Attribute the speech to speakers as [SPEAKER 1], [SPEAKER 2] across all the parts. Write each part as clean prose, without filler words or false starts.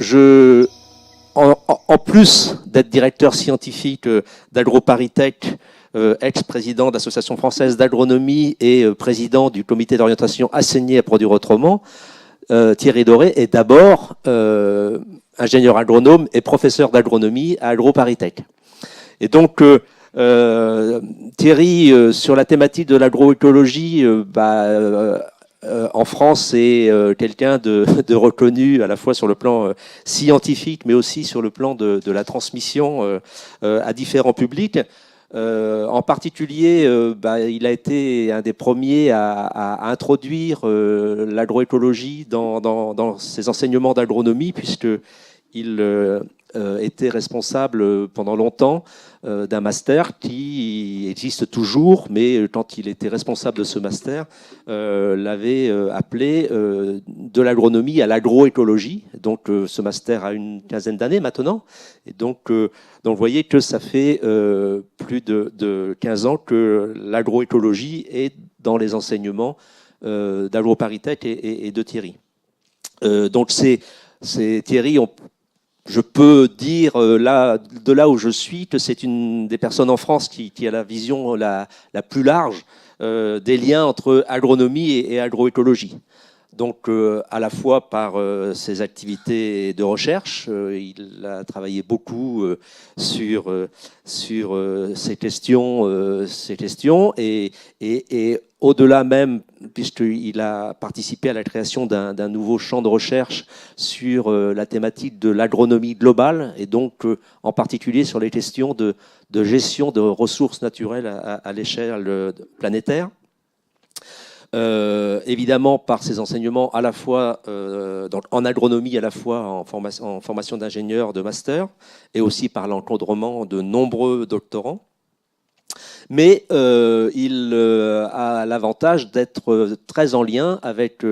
[SPEAKER 1] je, en plus d'être directeur scientifique d'AgroParisTech, ex-président de l'Association française d'agronomie et président du comité d'orientation Assainier à produire autrement, Thierry Doré est d'abord ingénieur agronome et professeur d'agronomie à AgroParisTech. Et donc, Thierry, sur la thématique de l'agroécologie, en France, c'est quelqu'un de reconnu à la fois sur le plan scientifique, mais aussi sur le plan de la transmission à différents publics. En particulier, il a été un des premiers à introduire l'agroécologie dans ses enseignements d'agronomie, puisqu'il était responsable pendant longtemps d'un master qui existe toujours, mais quand il était responsable de ce master, l'avait appelé de l'agronomie à l'agroécologie. Donc ce master a une quinzaine d'années maintenant. Et donc vous voyez que ça fait plus de 15 ans que l'agroécologie est dans les enseignements d'AgroParisTech et de Thierry. Donc c'est Thierry, je peux dire de là où je suis que c'est une des personnes en France qui a la vision la plus large des liens entre agronomie et agroécologie. Donc à la fois par ses activités de recherche, il a travaillé beaucoup sur ces questions et au-delà même, puisqu'il a participé à la création d'un nouveau champ de recherche sur la thématique de l'agronomie globale, et donc en particulier sur les questions de gestion de ressources naturelles à l'échelle planétaire. Évidemment par ses enseignements à la fois en agronomie, à la fois en formation d'ingénieur de master, et aussi par l'encadrement de nombreux doctorants. Mais il a l'avantage d'être très en lien avec,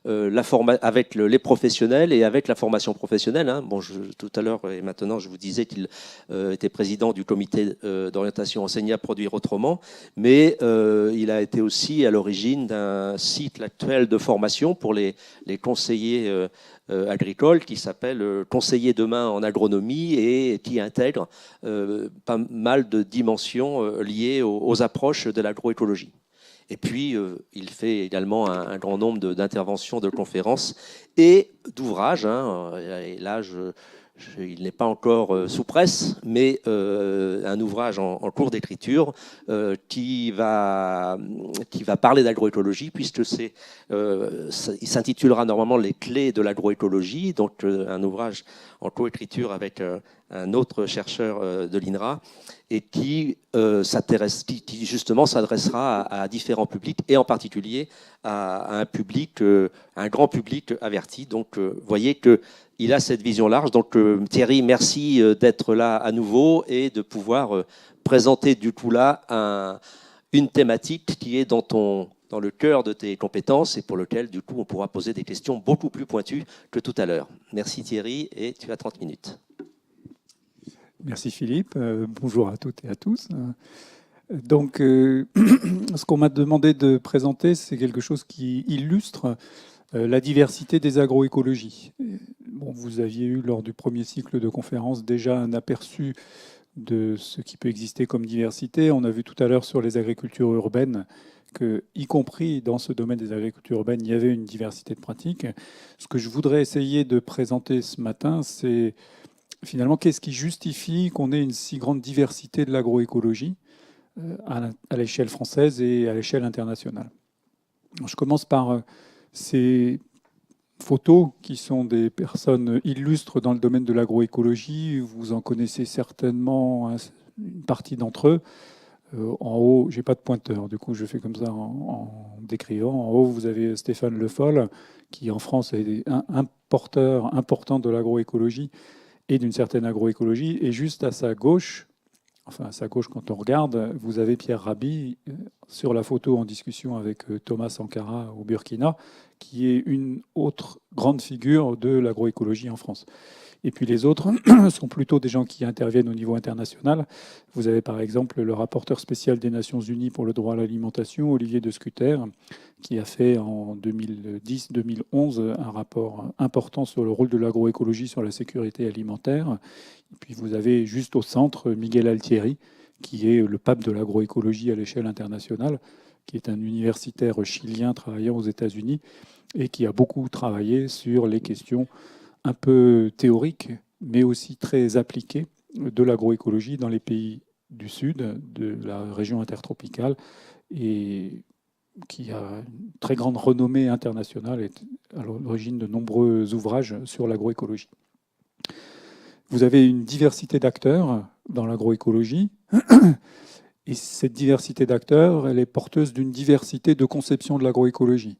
[SPEAKER 1] les professionnels et avec la formation professionnelle. Hein. Bon, tout à l'heure et maintenant, je vous disais qu'il était président du comité d'orientation enseigner à produire autrement, mais il a été aussi à l'origine d'un cycle actuel de formation pour les conseillers agricole qui s'appelle Conseiller demain en agronomie et qui intègre pas mal de dimensions liées aux approches de l'agroécologie. Et puis, il fait également un grand nombre d'interventions, de conférences et d'ouvrages. Hein. Et là, il n'est pas encore sous presse, mais un ouvrage en cours d'écriture qui va parler d'agroécologie, puisque il s'intitulera normalement Les clés de l'agroécologie, donc un ouvrage en coécriture avec un autre chercheur de l'INRA, et qui justement s'adressera à différents publics, et en particulier à un grand public averti. Donc, vous voyez qu'il a cette vision large. Donc, Thierry, merci d'être là à nouveau et de pouvoir présenter du coup là une thématique qui est dans le cœur de tes compétences et pour lequel, du coup, on pourra poser des questions beaucoup plus pointues que tout à l'heure. Merci Thierry, et tu as 30 minutes.
[SPEAKER 2] Merci Philippe, bonjour à toutes et à tous. Donc, ce qu'on m'a demandé de présenter, c'est quelque chose qui illustre la diversité des agroécologies. Bon, vous aviez eu lors du premier cycle de conférences déjà un aperçu de ce qui peut exister comme diversité. On a vu tout à l'heure sur les agricultures urbaines que, y compris dans ce domaine des agricultures urbaines, il y avait une diversité de pratiques. Ce que je voudrais essayer de présenter ce matin, c'est finalement qu'est-ce qui justifie qu'on ait une si grande diversité de l'agroécologie à l'échelle française et à l'échelle internationale. Je commence par ces photos qui sont des personnes illustres dans le domaine de l'agroécologie. Vous en connaissez certainement une partie d'entre eux. En haut, j'ai pas de pointeur, du coup je fais comme ça en décrivant. En haut, vous avez Stéphane Le Foll, qui en France est un porteur important de l'agroécologie et d'une certaine agroécologie. Et juste à sa gauche, enfin à sa gauche quand on regarde, vous avez Pierre Rabhi sur la photo en discussion avec Thomas Sankara au Burkina, qui est une autre grande figure de l'agroécologie en France. Et puis les autres sont plutôt des gens qui interviennent au niveau international. Vous avez par exemple le rapporteur spécial des Nations Unies pour le droit à l'alimentation, Olivier de Scuter, qui a fait en 2010-2011 un rapport important sur le rôle de l'agroécologie sur la sécurité alimentaire. Et puis vous avez juste au centre Miguel Altieri, qui est le pape de l'agroécologie à l'échelle internationale, qui est un universitaire chilien travaillant aux États-Unis et qui a beaucoup travaillé sur les questions un peu théoriques, mais aussi très appliquées de l'agroécologie dans les pays du Sud, de la région intertropicale, et qui a une très grande renommée internationale et est à l'origine de nombreux ouvrages sur l'agroécologie. Vous avez une diversité d'acteurs dans l'agroécologie, et cette diversité d'acteurs, elle est porteuse d'une diversité de conceptions de l'agroécologie.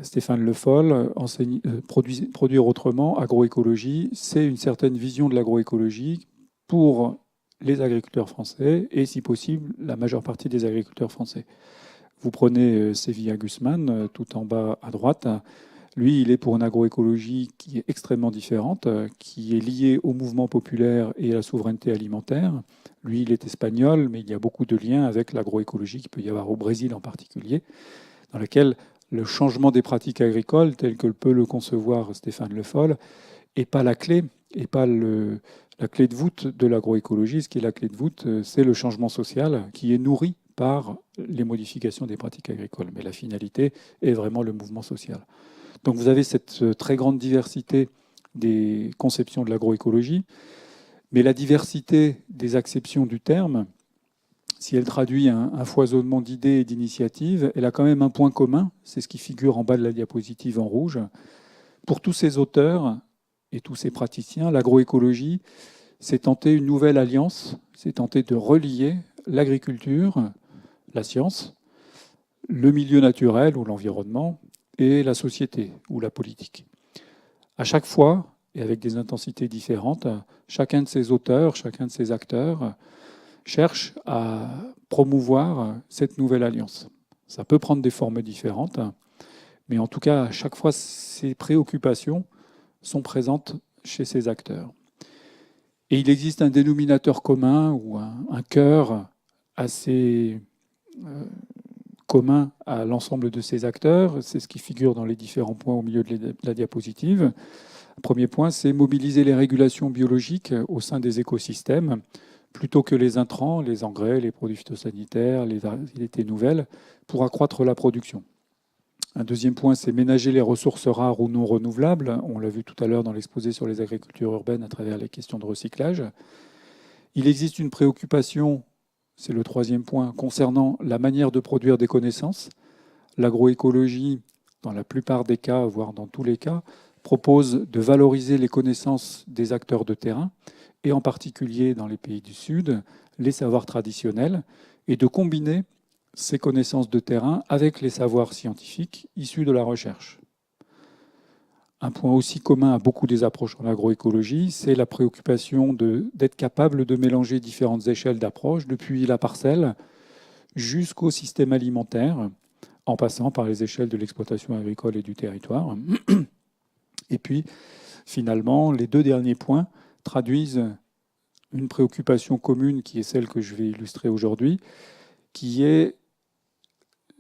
[SPEAKER 2] Stéphane Le Foll enseigne Produire autrement, agroécologie, c'est une certaine vision de l'agroécologie pour les agriculteurs français et, si possible, la majeure partie des agriculteurs français. Vous prenez Sevilla Guzman, tout en bas à droite. Lui, il est pour une agroécologie qui est extrêmement différente, qui est liée au mouvement populaire et à la souveraineté alimentaire. Lui, il est espagnol, mais il y a beaucoup de liens avec l'agroécologie qu'il peut y avoir au Brésil en particulier, dans laquelle le changement des pratiques agricoles, tel que peut le concevoir Stéphane Le Foll, n'est pas la clé, et pas la clé de voûte de l'agroécologie. Ce qui est la clé de voûte, c'est le changement social qui est nourri par les modifications des pratiques agricoles. Mais la finalité est vraiment le mouvement social. Donc vous avez cette très grande diversité des conceptions de l'agroécologie, mais la diversité des acceptions du terme, si elle traduit un foisonnement d'idées et d'initiatives, elle a quand même un point commun, c'est ce qui figure en bas de la diapositive en rouge. Pour tous ces auteurs et tous ces praticiens, l'agroécologie, c'est tenter une nouvelle alliance, c'est tenter de relier l'agriculture, la science, le milieu naturel ou l'environnement et la société ou la politique. À chaque fois, et avec des intensités différentes, chacun de ces auteurs, chacun de ces acteurs cherche à promouvoir cette nouvelle alliance. Ça peut prendre des formes différentes, mais en tout cas, à chaque fois, ces préoccupations sont présentes chez ces acteurs. Et il existe un dénominateur commun ou un cœur assez commun à l'ensemble de ces acteurs. C'est ce qui figure dans les différents points au milieu de la diapositive. Le premier point, c'est mobiliser les régulations biologiques au sein des écosystèmes, plutôt que les intrants, les engrais, les produits phytosanitaires, les variétés nouvelles, pour accroître la production. Un deuxième point, c'est ménager les ressources rares ou non renouvelables. On l'a vu tout à l'heure dans l'exposé sur les agricultures urbaines à travers les questions de recyclage. Il existe une préoccupation, c'est le troisième point, concernant la manière de produire des connaissances. L'agroécologie, dans la plupart des cas, voire dans tous les cas, propose de valoriser les connaissances des acteurs de terrain, et en particulier dans les pays du Sud, les savoirs traditionnels, et de combiner ces connaissances de terrain avec les savoirs scientifiques issus de la recherche. Un point aussi commun à beaucoup des approches en agroécologie, c'est la préoccupation d'être capable de mélanger différentes échelles d'approche, depuis la parcelle jusqu'au système alimentaire, en passant par les échelles de l'exploitation agricole et du territoire. Et puis, finalement, les deux derniers points traduisent une préoccupation commune qui est celle que je vais illustrer aujourd'hui, qui est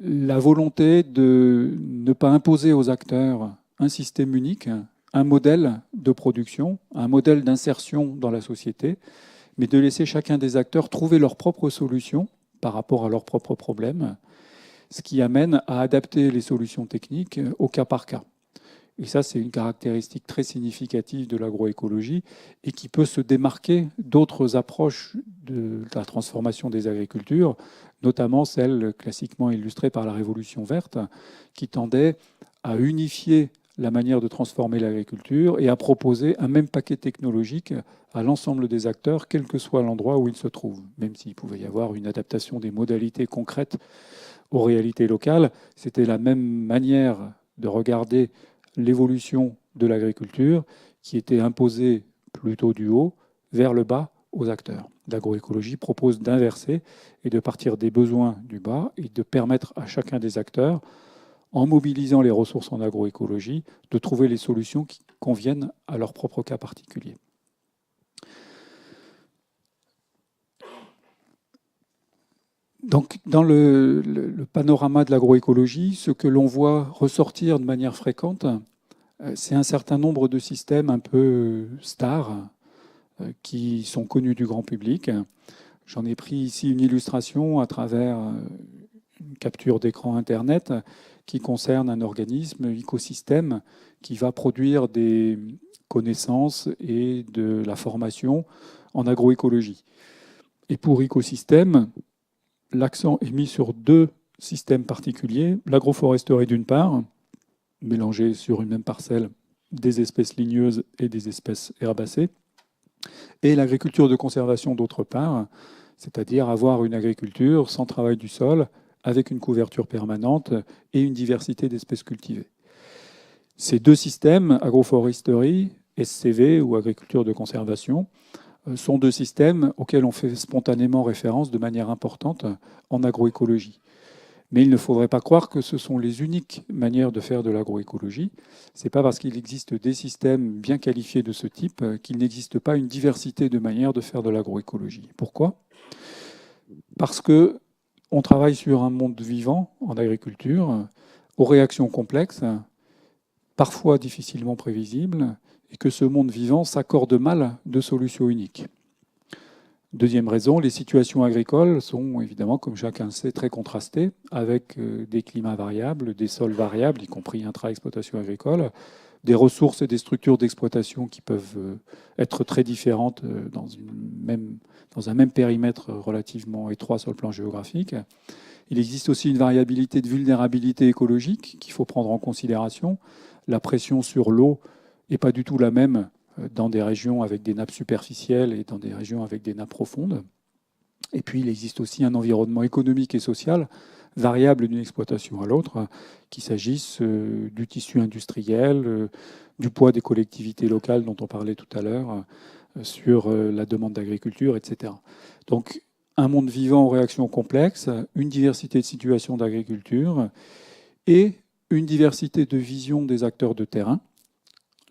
[SPEAKER 2] la volonté de ne pas imposer aux acteurs un système unique, un modèle de production, un modèle d'insertion dans la société, mais de laisser chacun des acteurs trouver leurs propres solutions par rapport à leurs propres problèmes, ce qui amène à adapter les solutions techniques au cas par cas. Et ça, c'est une caractéristique très significative de l'agroécologie et qui peut se démarquer d'autres approches de la transformation des agricultures, notamment celle classiquement illustrée par la Révolution verte, qui tendait à unifier la manière de transformer l'agriculture et à proposer un même paquet technologique à l'ensemble des acteurs, quel que soit l'endroit où ils se trouvent. Même s'il pouvait y avoir une adaptation des modalités concrètes aux réalités locales, c'était la même manière de regarder l'évolution de l'agriculture qui était imposée plutôt du haut vers le bas aux acteurs. L'agroécologie propose d'inverser et de partir des besoins du bas et de permettre à chacun des acteurs, en mobilisant les ressources en agroécologie, de trouver les solutions qui conviennent à leur propre cas particulier. Donc, dans le panorama de l'agroécologie, ce que l'on voit ressortir de manière fréquente, c'est un certain nombre de systèmes un peu stars qui sont connus du grand public. J'en ai pris ici une illustration à travers une capture d'écran Internet qui concerne un organisme, écosystème, qui va produire des connaissances et de la formation en agroécologie. Et pour écosystème, l'accent est mis sur deux systèmes particuliers. L'agroforesterie d'une part, mélanger sur une même parcelle des espèces ligneuses et des espèces herbacées, et l'agriculture de conservation d'autre part, c'est-à-dire avoir une agriculture sans travail du sol, avec une couverture permanente et une diversité d'espèces cultivées. Ces deux systèmes, agroforesterie, SCV ou agriculture de conservation, sont deux systèmes auxquels on fait spontanément référence de manière importante en agroécologie. Mais il ne faudrait pas croire que ce sont les uniques manières de faire de l'agroécologie. Ce n'est pas parce qu'il existe des systèmes bien qualifiés de ce type qu'il n'existe pas une diversité de manières de faire de l'agroécologie. Pourquoi ? Parce qu'on travaille sur un monde vivant en agriculture, aux réactions complexes, parfois difficilement prévisibles, et que ce monde vivant s'accorde mal de solutions uniques. Deuxième raison, les situations agricoles sont évidemment, comme chacun le sait, très contrastées, avec des climats variables, des sols variables, y compris intra-exploitation agricole, des ressources et des structures d'exploitation qui peuvent être très différentes dans un même périmètre relativement étroit sur le plan géographique. Il existe aussi une variabilité de vulnérabilité écologique qu'il faut prendre en considération. La pression sur l'eau n'est pas du tout la même dans des régions avec des nappes superficielles et dans des régions avec des nappes profondes. Et puis, il existe aussi un environnement économique et social variable d'une exploitation à l'autre, qu'il s'agisse du tissu industriel, du poids des collectivités locales dont on parlait tout à l'heure, sur la demande d'agriculture, etc. Donc, un monde vivant aux réactions complexes, une diversité de situations d'agriculture et une diversité de visions des acteurs de terrain.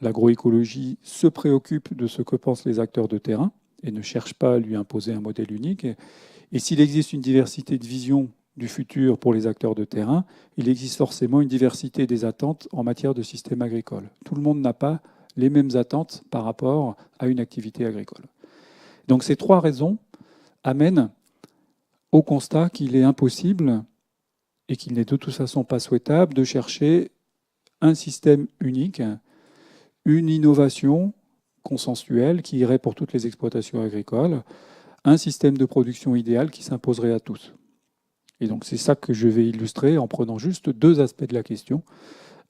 [SPEAKER 2] L'agroécologie se préoccupe de ce que pensent les acteurs de terrain et ne cherche pas à lui imposer un modèle unique. Et s'il existe une diversité de visions du futur pour les acteurs de terrain, il existe forcément une diversité des attentes en matière de système agricole. Tout le monde n'a pas les mêmes attentes par rapport à une activité agricole. Donc ces trois raisons amènent au constat qu'il est impossible et qu'il n'est de toute façon pas souhaitable de chercher un système unique, une innovation consensuelle qui irait pour toutes les exploitations agricoles, un système de production idéal qui s'imposerait à tous. Et donc c'est ça que je vais illustrer en prenant juste deux aspects de la question,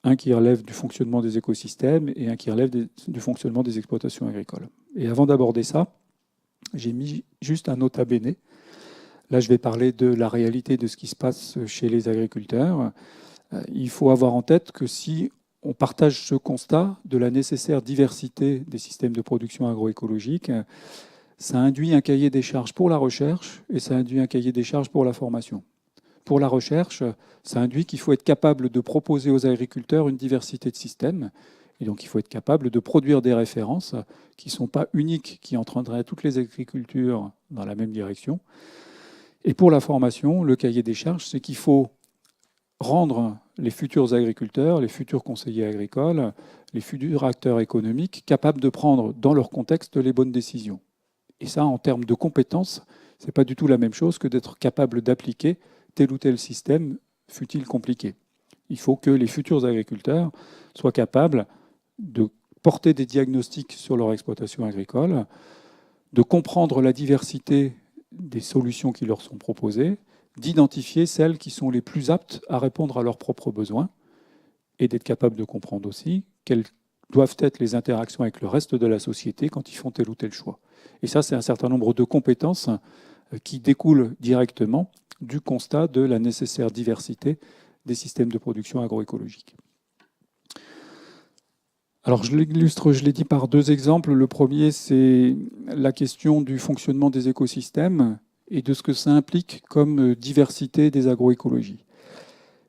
[SPEAKER 2] un qui relève du fonctionnement des écosystèmes et un qui relève du fonctionnement des exploitations agricoles. Et avant d'aborder ça, j'ai mis juste un nota bene. Là, je vais parler de la réalité de ce qui se passe chez les agriculteurs. Il faut avoir en tête que si on partage ce constat de la nécessaire diversité des systèmes de production agroécologique, ça induit un cahier des charges pour la recherche et ça induit un cahier des charges pour la formation. Pour la recherche, ça induit qu'il faut être capable de proposer aux agriculteurs une diversité de systèmes. Et donc, il faut être capable de produire des références qui ne sont pas uniques, qui entraîneraient toutes les agricultures dans la même direction. Et pour la formation, le cahier des charges, c'est qu'il faut rendre les futurs agriculteurs, les futurs conseillers agricoles, les futurs acteurs économiques capables de prendre dans leur contexte les bonnes décisions. Et ça, en termes de compétences, ce n'est pas du tout la même chose que d'être capable d'appliquer tel ou tel système, fût-il compliqué. Il faut que les futurs agriculteurs soient capables de porter des diagnostics sur leur exploitation agricole, de comprendre la diversité des solutions qui leur sont proposées, d'identifier celles qui sont les plus aptes à répondre à leurs propres besoins et d'être capable de comprendre aussi quelles doivent être les interactions avec le reste de la société quand ils font tel ou tel choix. Et ça, c'est un certain nombre de compétences qui découlent directement du constat de la nécessaire diversité des systèmes de production agroécologique. Alors, je l'illustre, je l'ai dit, par deux exemples. Le premier, c'est la question du fonctionnement des écosystèmes et de ce que ça implique comme diversité des agroécologies.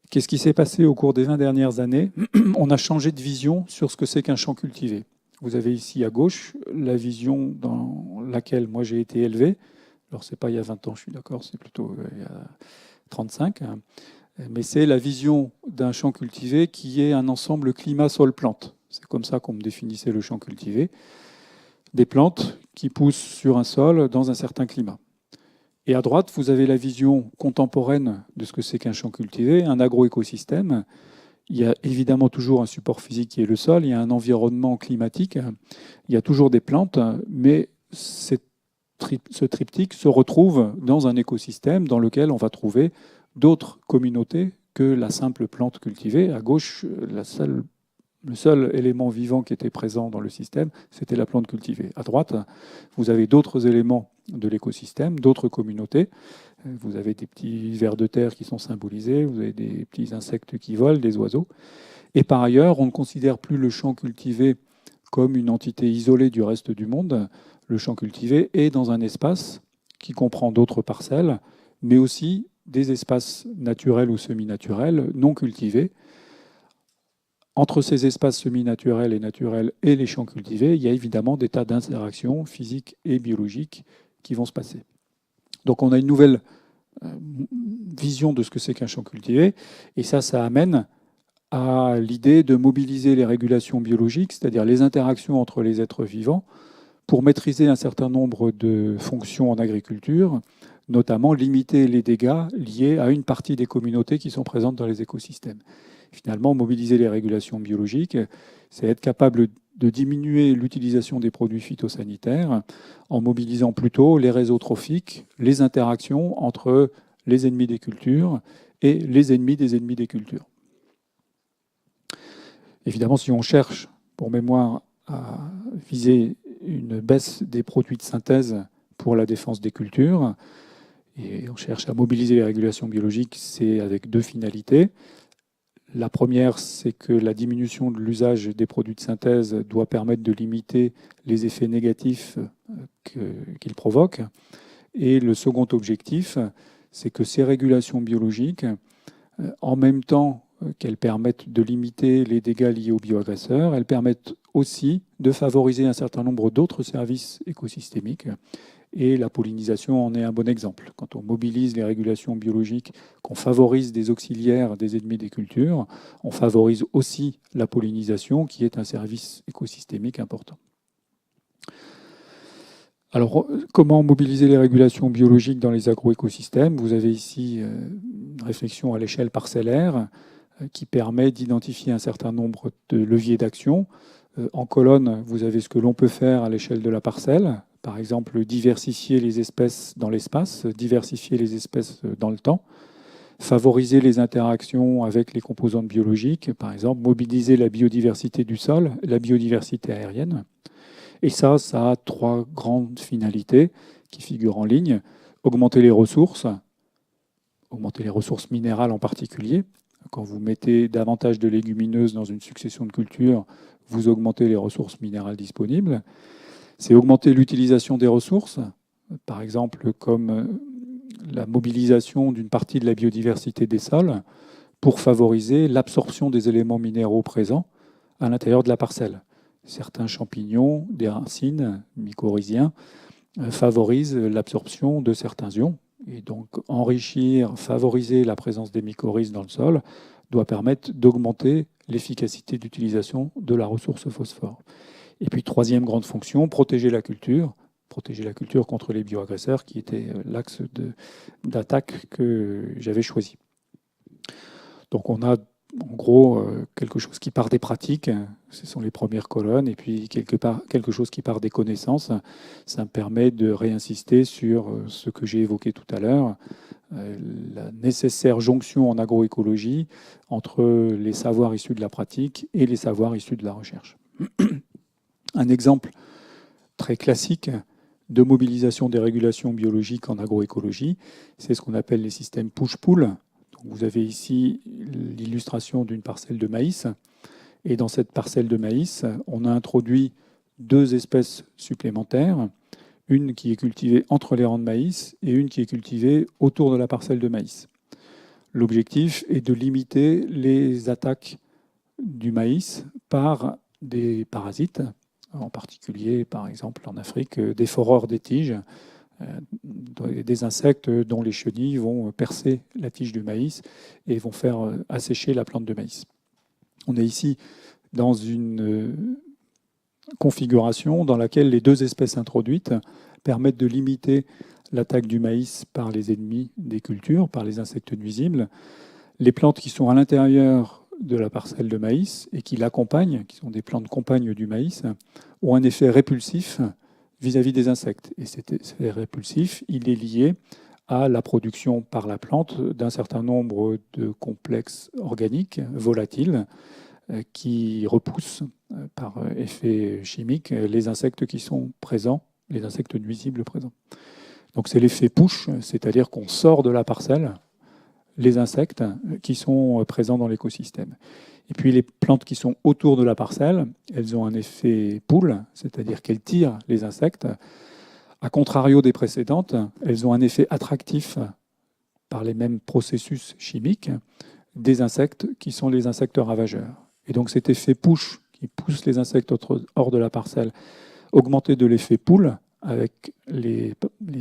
[SPEAKER 2] Qu'est-ce qui s'est passé au cours des 20 dernières années? On a changé de vision sur ce que c'est qu'un champ cultivé. Vous avez ici à gauche la vision dans laquelle moi j'ai été élevé. Alors c'est pas il y a 20 ans, je suis d'accord, c'est plutôt il y a 35. Mais c'est la vision d'un champ cultivé qui est un ensemble climat-sol-plante. C'est comme ça qu'on me définissait le champ cultivé. Des plantes qui poussent sur un sol dans un certain climat. Et à droite, vous avez la vision contemporaine de ce que c'est qu'un champ cultivé, un agroécosystème. Il y a évidemment toujours un support physique qui est le sol, il y a un environnement climatique, il y a toujours des plantes, mais ce triptyque se retrouve dans un écosystème dans lequel on va trouver d'autres communautés que la simple plante cultivée. À gauche, le seul élément vivant qui était présent dans le système, c'était la plante cultivée. À droite, vous avez d'autres éléments de l'écosystème, d'autres communautés. Vous avez des petits vers de terre qui sont symbolisés, vous avez des petits insectes qui volent, des oiseaux. Et par ailleurs, on ne considère plus le champ cultivé comme une entité isolée du reste du monde. Le champ cultivé est dans un espace qui comprend d'autres parcelles, mais aussi des espaces naturels ou semi-naturels non cultivés. Entre ces espaces semi-naturels et naturels et les champs cultivés, il y a évidemment des tas d'interactions physiques et biologiques qui vont se passer. Donc on a une nouvelle vision de ce que c'est qu'un champ cultivé, et ça amène à l'idée de mobiliser les régulations biologiques, c'est-à-dire les interactions entre les êtres vivants, pour maîtriser un certain nombre de fonctions en agriculture, notamment limiter les dégâts liés à une partie des communautés qui sont présentes dans les écosystèmes. Finalement, mobiliser les régulations biologiques, c'est être capable de diminuer l'utilisation des produits phytosanitaires en mobilisant plutôt les réseaux trophiques, les interactions entre les ennemis des cultures et les ennemis des cultures. Évidemment, si on cherche, pour mémoire, à viser une baisse des produits de synthèse pour la défense des cultures, et on cherche à mobiliser les régulations biologiques, c'est avec deux finalités. La première, c'est que la diminution de l'usage des produits de synthèse doit permettre de limiter les effets négatifs qu'ils provoquent. Et le second objectif, c'est que ces régulations biologiques, en même temps qu'elles permettent de limiter les dégâts liés aux bioagresseurs, elles permettent aussi de favoriser un certain nombre d'autres services écosystémiques. Et la pollinisation en est un bon exemple. Quand on mobilise les régulations biologiques, qu'on favorise des auxiliaires des ennemis des cultures, on favorise aussi la pollinisation, qui est un service écosystémique important. Alors, comment mobiliser les régulations biologiques dans les agroécosystèmes? Vous avez ici une réflexion à l'échelle parcellaire qui permet d'identifier un certain nombre de leviers d'action. En colonne, vous avez ce que l'on peut faire à l'échelle de la parcelle. Par exemple, diversifier les espèces dans l'espace, diversifier les espèces dans le temps, favoriser les interactions avec les composantes biologiques, par exemple, mobiliser la biodiversité du sol, la biodiversité aérienne. Et ça a trois grandes finalités qui figurent en ligne. Augmenter les ressources minérales en particulier. Quand vous mettez davantage de légumineuses dans une succession de cultures, vous augmentez les ressources minérales disponibles. C'est augmenter l'utilisation des ressources, par exemple comme la mobilisation d'une partie de la biodiversité des sols pour favoriser l'absorption des éléments minéraux présents à l'intérieur de la parcelle. Certains champignons, des racines, mycorhiziens, favorisent l'absorption de certains ions. Et donc favoriser la présence des mycorhizes dans le sol doit permettre d'augmenter l'efficacité d'utilisation de la ressource phosphore. Et puis, troisième grande fonction, protéger la culture contre les bioagresseurs, qui était l'axe d'attaque que j'avais choisi. Donc on a en gros quelque chose qui part des pratiques, ce sont les premières colonnes, et puis quelque chose qui part des connaissances. Ça me permet de réinsister sur ce que j'ai évoqué tout à l'heure, la nécessaire jonction en agroécologie entre les savoirs issus de la pratique et les savoirs issus de la recherche. Un exemple très classique de mobilisation des régulations biologiques en agroécologie, c'est ce qu'on appelle les systèmes push-pull. Vous avez ici l'illustration d'une parcelle de maïs. Et dans cette parcelle de maïs, on a introduit deux espèces supplémentaires, une qui est cultivée entre les rangs de maïs et une qui est cultivée autour de la parcelle de maïs. L'objectif est de limiter les attaques du maïs par des parasites, en particulier, par exemple, en Afrique, des foreurs des tiges, des insectes dont les chenilles vont percer la tige du maïs et vont faire assécher la plante de maïs. On est ici dans une configuration dans laquelle les deux espèces introduites permettent de limiter l'attaque du maïs par les ennemis des cultures, par les insectes nuisibles. Les plantes qui sont à l'intérieur de la parcelle de maïs et qui l'accompagnent, qui sont des plantes compagnes du maïs, ont un effet répulsif vis-à-vis des insectes. Et cet effet répulsif, il est lié à la production par la plante d'un certain nombre de complexes organiques volatiles qui repoussent par effet chimique les insectes qui sont présents, les insectes nuisibles présents. Donc c'est l'effet push, c'est-à-dire qu'on sort de la parcelle les insectes qui sont présents dans l'écosystème. Et puis les plantes qui sont autour de la parcelle, elles ont un effet pull, c'est-à-dire qu'elles tirent les insectes. A contrario des précédentes, elles ont un effet attractif par les mêmes processus chimiques des insectes qui sont les insectes ravageurs. Et donc cet effet push qui pousse les insectes hors de la parcelle, augmenté de l'effet pull avec les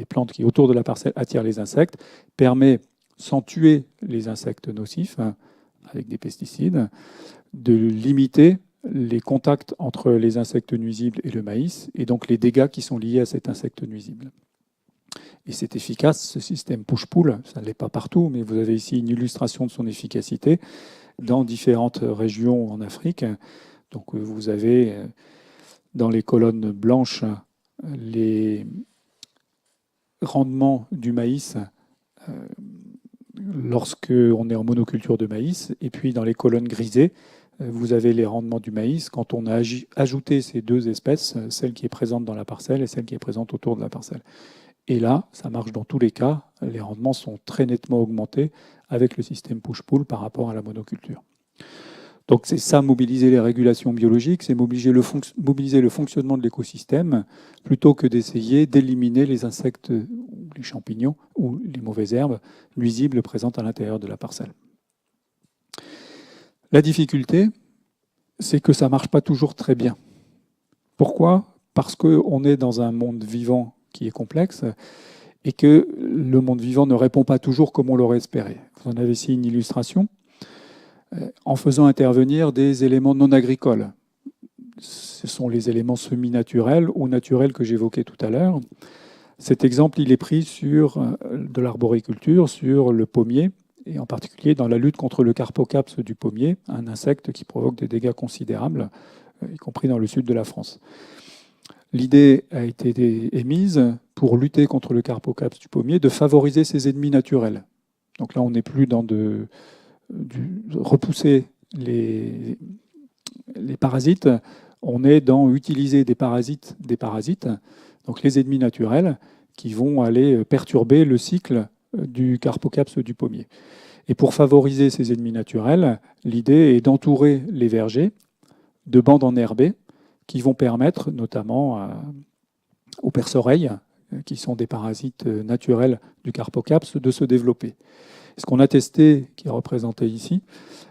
[SPEAKER 2] plantes qui autour de la parcelle attirent les insectes, permet, sans tuer les insectes nocifs, avec des pesticides, de limiter les contacts entre les insectes nuisibles et le maïs, et donc les dégâts qui sont liés à cet insecte nuisible. Et c'est efficace, ce système push-pull, ça ne l'est pas partout, mais vous avez ici une illustration de son efficacité dans différentes régions en Afrique. Donc vous avez dans les colonnes blanches les rendements du maïs lorsqu'on est en monoculture de maïs, et puis dans les colonnes grisées, vous avez les rendements du maïs quand on a ajouté ces deux espèces, celle qui est présente dans la parcelle et celle qui est présente autour de la parcelle. Et là, ça marche dans tous les cas, les rendements sont très nettement augmentés avec le système push-pull par rapport à la monoculture. Donc c'est ça, mobiliser les régulations biologiques, c'est mobiliser le fonctionnement de l'écosystème, plutôt que d'essayer d'éliminer les insectes, ou les champignons, ou les mauvaises herbes nuisibles présentes à l'intérieur de la parcelle. La difficulté, c'est que ça ne marche pas toujours très bien. Pourquoi ? Parce qu'on est dans un monde vivant qui est complexe et que le monde vivant ne répond pas toujours comme on l'aurait espéré. Vous en avez ici une illustration. En faisant intervenir des éléments non agricoles. Ce sont les éléments semi-naturels ou naturels que j'évoquais tout à l'heure. Cet exemple, il est pris sur de l'arboriculture, sur le pommier, et en particulier dans la lutte contre le carpocaps du pommier, un insecte qui provoque des dégâts considérables, y compris dans le sud de la France. L'idée a été émise pour lutter contre le carpocaps du pommier, de favoriser ses ennemis naturels. Donc là, on n'est plus dans repousser les parasites, on est dans utiliser des parasites, donc les ennemis naturels, qui vont aller perturber le cycle du carpocaps du pommier. Et pour favoriser ces ennemis naturels, l'idée est d'entourer les vergers de bandes enherbées qui vont permettre notamment aux perce-oreilles, qui sont des parasites naturels du carpocaps, de se développer. Ce qu'on a testé, qui est représenté ici,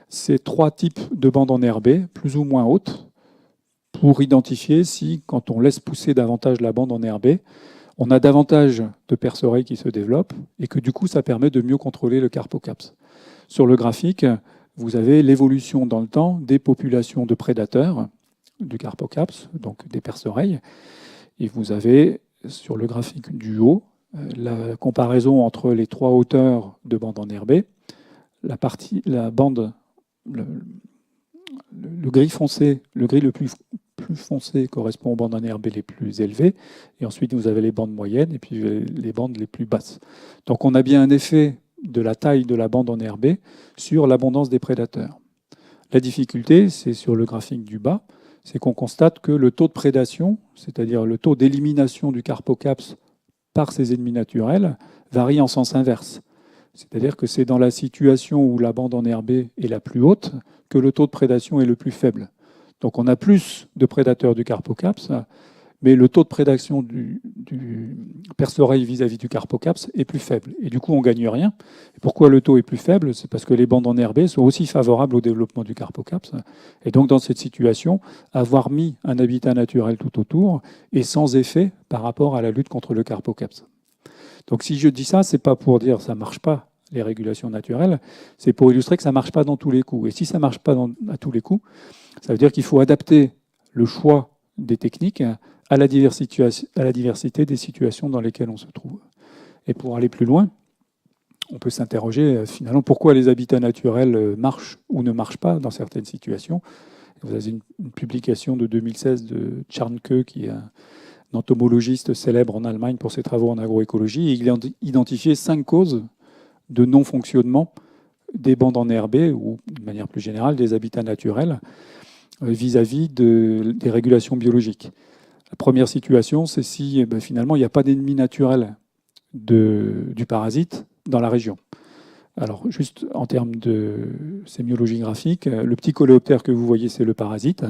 [SPEAKER 2] c'est 3 types de bandes enherbées, plus ou moins hautes, pour identifier si, quand on laisse pousser davantage la bande enherbée, on a davantage de perce-oreilles qui se développent et que du coup, ça permet de mieux contrôler le carpocaps. Sur le graphique, vous avez l'évolution dans le temps des populations de prédateurs du carpocaps, donc des perce-oreilles, et vous avez, sur le graphique du haut, la comparaison entre les 3 hauteurs de bande enherbée, le gris foncé, le gris le plus foncé correspond aux bandes enherbées les plus élevées, et ensuite vous avez les bandes moyennes et puis les bandes les plus basses. Donc on a bien un effet de la taille de la bande enherbée sur l'abondance des prédateurs. La difficulté, c'est sur le graphique du bas, c'est qu'on constate que le taux de prédation, c'est-à-dire le taux d'élimination du carpocaps par ses ennemis naturels, varie en sens inverse. C'est-à-dire que c'est dans la situation où la bande enherbée est la plus haute que le taux de prédation est le plus faible. Donc on a plus de prédateurs du carpocaps, mais le taux de prédation du perce-oreille vis-à-vis du carpocaps est plus faible. Et du coup, on ne gagne rien. Et pourquoi le taux est plus faible? C'est parce que les bandes enherbées sont aussi favorables au développement du carpocaps. Et donc, dans cette situation, avoir mis un habitat naturel tout autour est sans effet par rapport à la lutte contre le carpocaps. Donc, si je dis ça, c'est pas pour dire ça marche pas, les régulations naturelles, c'est pour illustrer que ça marche pas dans tous les coups. Et si ça marche pas à tous les coups, ça veut dire qu'il faut adapter le choix des techniques à la diversité des situations dans lesquelles on se trouve. Et pour aller plus loin, on peut s'interroger finalement pourquoi les habitats naturels marchent ou ne marchent pas dans certaines situations. Vous avez une publication de 2016 de Tscharnke, qui est un entomologiste célèbre en Allemagne pour ses travaux en agroécologie, et il a identifié 5 causes de non-fonctionnement des bandes enherbées, ou de manière plus générale des habitats naturels, vis-à-vis des régulations biologiques. La première situation, c'est si finalement il n'y a pas d'ennemi naturel du parasite dans la région. Alors, juste en termes de sémiologie graphique, le petit coléoptère que vous voyez, c'est le parasite.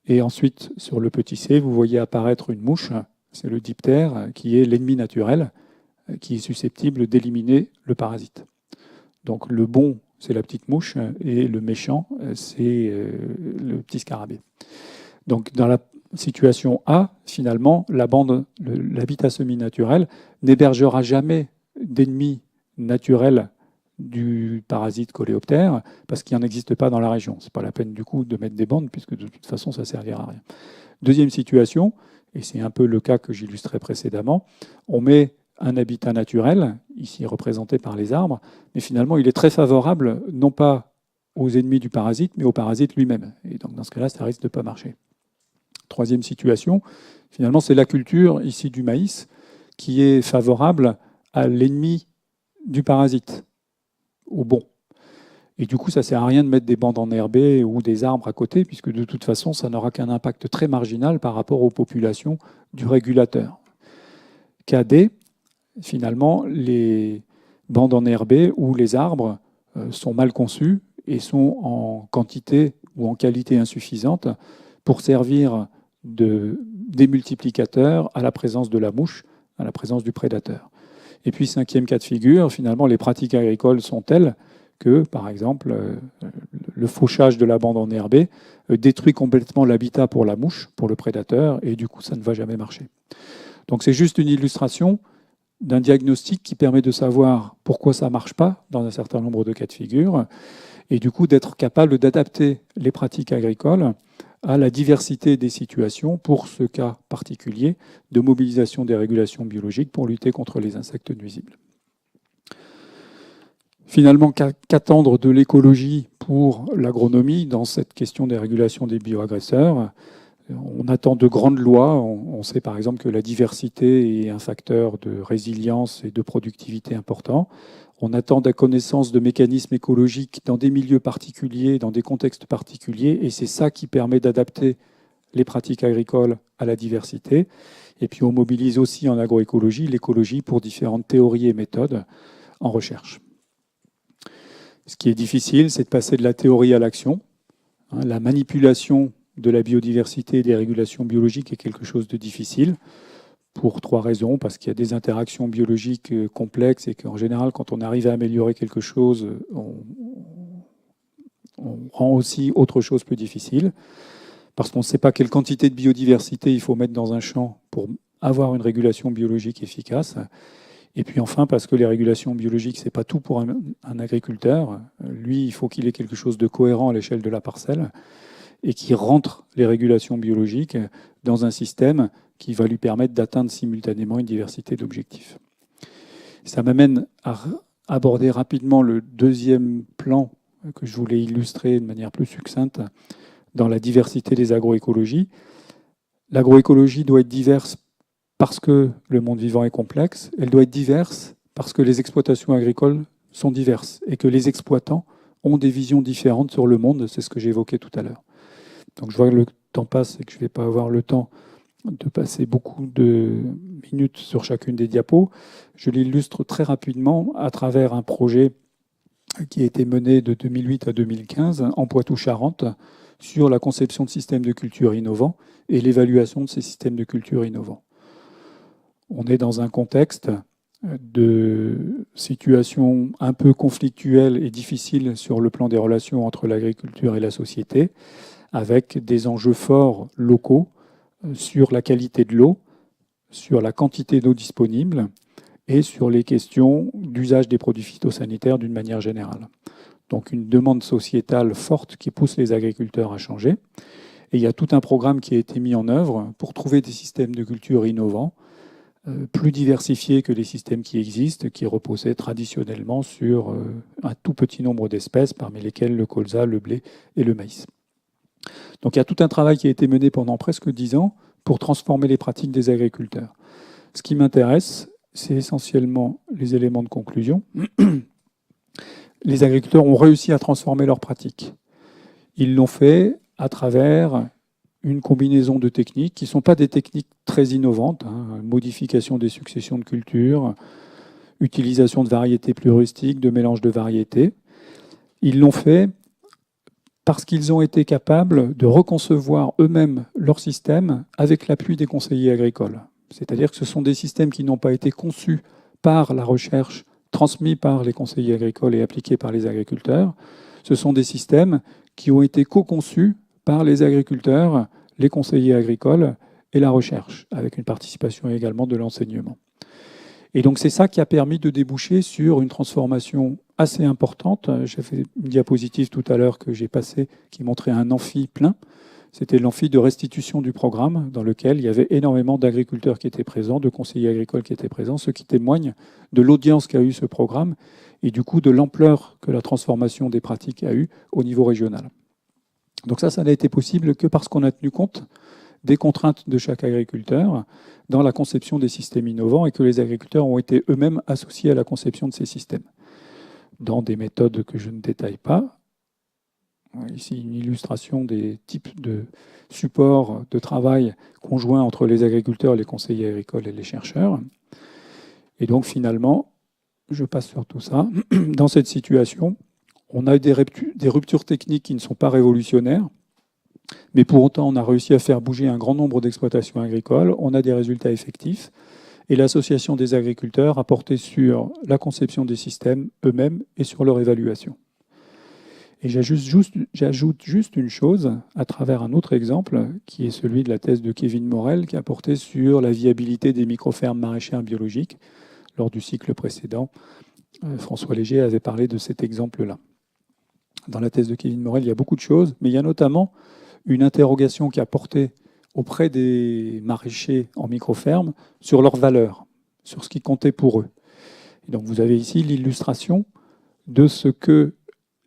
[SPEAKER 2] Et ensuite, sur le petit c, vous voyez apparaître une mouche, c'est le diptère, qui est l'ennemi naturel, qui est susceptible d'éliminer le parasite. Donc, le bon, c'est la petite mouche, et le méchant, c'est le petit scarabée. Donc, dans la situation A, finalement, l'habitat semi-naturel n'hébergera jamais d'ennemis naturels du parasite coléoptère, parce qu'il n'en existe pas dans la région. Ce n'est pas la peine du coup de mettre des bandes, puisque de toute façon, ça ne servira à rien. Deuxième situation, et c'est un peu le cas que j'illustrais précédemment, on met un habitat naturel, ici représenté par les arbres, mais finalement, il est très favorable, non pas aux ennemis du parasite, mais au parasite lui-même. Et donc, dans ce cas-là, ça risque de ne pas marcher. Troisième situation, finalement, c'est la culture, ici, du maïs, qui est favorable à l'ennemi du parasite, au bon. Et du coup, ça ne sert à rien de mettre des bandes enherbées ou des arbres à côté, puisque de toute façon, ça n'aura qu'un impact très marginal par rapport aux populations du régulateur. Cas D, finalement, les bandes enherbées ou les arbres sont mal conçus et sont en quantité ou en qualité insuffisante pour servir de démultiplicateur à la présence de la mouche, à la présence du prédateur. Et puis, cinquième cas de figure, finalement, les pratiques agricoles sont telles que, par exemple, le fauchage de la bande enherbée détruit complètement l'habitat pour la mouche, pour le prédateur, et du coup, ça ne va jamais marcher. Donc, c'est juste une illustration d'un diagnostic qui permet de savoir pourquoi ça ne marche pas dans un certain nombre de cas de figure, et du coup, d'être capable d'adapter les pratiques agricoles à la diversité des situations pour ce cas particulier de mobilisation des régulations biologiques pour lutter contre les insectes nuisibles. Finalement, qu'attendre de l'écologie pour l'agronomie dans cette question des régulations des bioagresseurs? On attend de grandes lois. On sait par exemple que la diversité est un facteur de résilience et de productivité important. On attend de la connaissance de mécanismes écologiques dans des milieux particuliers, dans des contextes particuliers, et c'est ça qui permet d'adapter les pratiques agricoles à la diversité. Et puis on mobilise aussi en agroécologie l'écologie pour différentes théories et méthodes en recherche. Ce qui est difficile, c'est de passer de la théorie à l'action. La manipulation de la biodiversité et des régulations biologiques est quelque chose de difficile, pour 3 raisons. Parce qu'il y a des interactions biologiques complexes et qu'en général, quand on arrive à améliorer quelque chose, on rend aussi autre chose plus difficile. Parce qu'on ne sait pas quelle quantité de biodiversité il faut mettre dans un champ pour avoir une régulation biologique efficace. Et puis enfin, parce que les régulations biologiques, ce n'est pas tout pour un agriculteur. Lui, il faut qu'il ait quelque chose de cohérent à l'échelle de la parcelle et qui rentre les régulations biologiques dans un système qui va lui permettre d'atteindre simultanément une diversité d'objectifs. Ça m'amène à aborder rapidement le deuxième plan que je voulais illustrer de manière plus succincte dans la diversité des agroécologies. L'agroécologie doit être diverse parce que le monde vivant est complexe. Elle doit être diverse parce que les exploitations agricoles sont diverses et que les exploitants ont des visions différentes sur le monde. C'est ce que j'évoquais tout à l'heure. Donc je vois que le temps passe et que je ne vais pas avoir le temps de passer beaucoup de minutes sur chacune des diapos. Je l'illustre très rapidement à travers un projet qui a été mené de 2008 à 2015 en Poitou-Charentes sur la conception de systèmes de culture innovants et l'évaluation de ces systèmes de culture innovants. On est dans un contexte de situation un peu conflictuelle et difficile sur le plan des relations entre l'agriculture et la société, avec des enjeux forts locaux sur la qualité de l'eau, sur la quantité d'eau disponible et sur les questions d'usage des produits phytosanitaires d'une manière générale. Donc une demande sociétale forte qui pousse les agriculteurs à changer. Et il y a tout un programme qui a été mis en œuvre pour trouver des systèmes de culture innovants, plus diversifiés que les systèmes qui existent, qui reposaient traditionnellement sur un tout petit nombre d'espèces, parmi lesquelles le colza, le blé et le maïs. Donc il y a tout un travail qui a été mené pendant presque 10 ans pour transformer les pratiques des agriculteurs. Ce qui m'intéresse, c'est essentiellement les éléments de conclusion. Les agriculteurs ont réussi à transformer leurs pratiques. Ils l'ont fait à travers une combinaison de techniques qui ne sont pas des techniques très innovantes, modification des successions de cultures, utilisation de variétés plus rustiques, de mélange de variétés. Ils l'ont fait parce qu'ils ont été capables de reconcevoir eux-mêmes leur système avec l'appui des conseillers agricoles. C'est-à-dire que ce sont des systèmes qui n'ont pas été conçus par la recherche, transmis par les conseillers agricoles et appliqués par les agriculteurs. Ce sont des systèmes qui ont été co-conçus par les agriculteurs, les conseillers agricoles et la recherche, avec une participation également de l'enseignement. Et donc c'est ça qui a permis de déboucher sur une transformation assez importante. J'ai fait une diapositive tout à l'heure que j'ai passée qui montrait un amphi plein. C'était l'amphi de restitution du programme dans lequel il y avait énormément d'agriculteurs qui étaient présents, de conseillers agricoles qui étaient présents, ce qui témoigne de l'audience qu'a eu ce programme et du coup de l'ampleur que la transformation des pratiques a eu au niveau régional. Donc ça n'a été possible que parce qu'on a tenu compte des contraintes de chaque agriculteur dans la conception des systèmes innovants et que les agriculteurs ont été eux-mêmes associés à la conception de ces systèmes dans des méthodes que je ne détaille pas. Ici, une illustration des types de supports de travail conjoints entre les agriculteurs, les conseillers agricoles et les chercheurs. Et donc finalement, je passe sur tout ça. Dans cette situation, on a eu des ruptures techniques qui ne sont pas révolutionnaires, mais pour autant, on a réussi à faire bouger un grand nombre d'exploitations agricoles. On a des résultats effectifs. Et l'association des agriculteurs a porté sur la conception des systèmes eux-mêmes et sur leur évaluation. Et j'ajoute juste une chose à travers un autre exemple, qui est celui de la thèse de Kevin Morel, qui a porté sur la viabilité des micro-fermes maraîchères biologiques. Lors du cycle précédent, François Léger avait parlé de cet exemple-là. Dans la thèse de Kevin Morel, il y a beaucoup de choses, mais il y a notamment une interrogation qui a porté auprès des maraîchers en micro-ferme sur leurs valeurs, sur ce qui comptait pour eux. Et donc vous avez ici l'illustration de ce que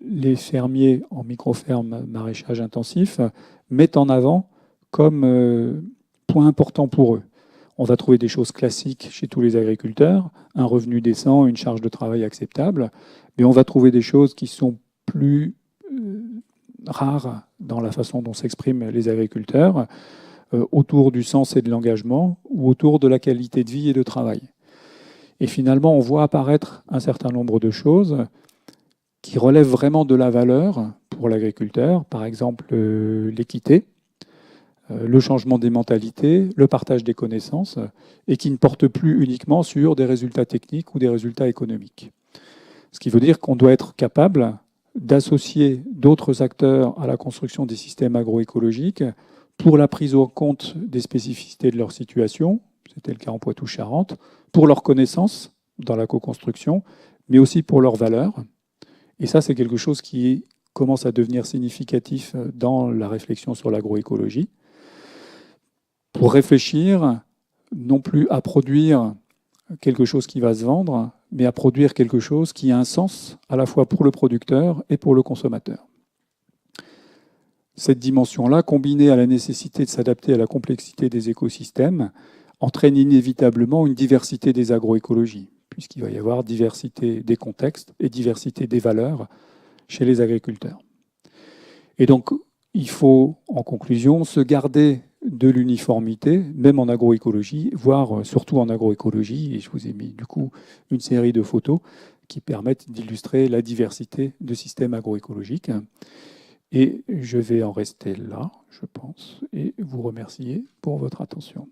[SPEAKER 2] les fermiers en micro-ferme maraîchage intensif mettent en avant comme point important pour eux. On va trouver des choses classiques chez tous les agriculteurs, un revenu décent, une charge de travail acceptable, mais on va trouver des choses qui sont plus rares dans la façon dont s'expriment les agriculteurs, autour du sens et de l'engagement, ou autour de la qualité de vie et de travail. Et finalement, on voit apparaître un certain nombre de choses qui relèvent vraiment de la valeur pour l'agriculteur, par exemple l'équité, le changement des mentalités, le partage des connaissances, et qui ne portent plus uniquement sur des résultats techniques ou des résultats économiques. Ce qui veut dire qu'on doit être capable d'associer d'autres acteurs à la construction des systèmes agroécologiques pour la prise en compte des spécificités de leur situation, c'était le cas en Poitou-Charentes, pour leurs connaissances dans la co-construction, mais aussi pour leurs valeurs. Et ça, c'est quelque chose qui commence à devenir significatif dans la réflexion sur l'agroécologie. Pour réfléchir, non plus à produire quelque chose qui va se vendre, mais à produire quelque chose qui a un sens à la fois pour le producteur et pour le consommateur. Cette dimension-là, combinée à la nécessité de s'adapter à la complexité des écosystèmes, entraîne inévitablement une diversité des agroécologies, puisqu'il va y avoir diversité des contextes et diversité des valeurs chez les agriculteurs. Et donc, il faut, en conclusion, se garder de l'uniformité, même en agroécologie, voire surtout en agroécologie. Et je vous ai mis du coup une série de photos qui permettent d'illustrer la diversité de systèmes agroécologiques. Et je vais en rester là, je pense, et vous remercier pour votre attention.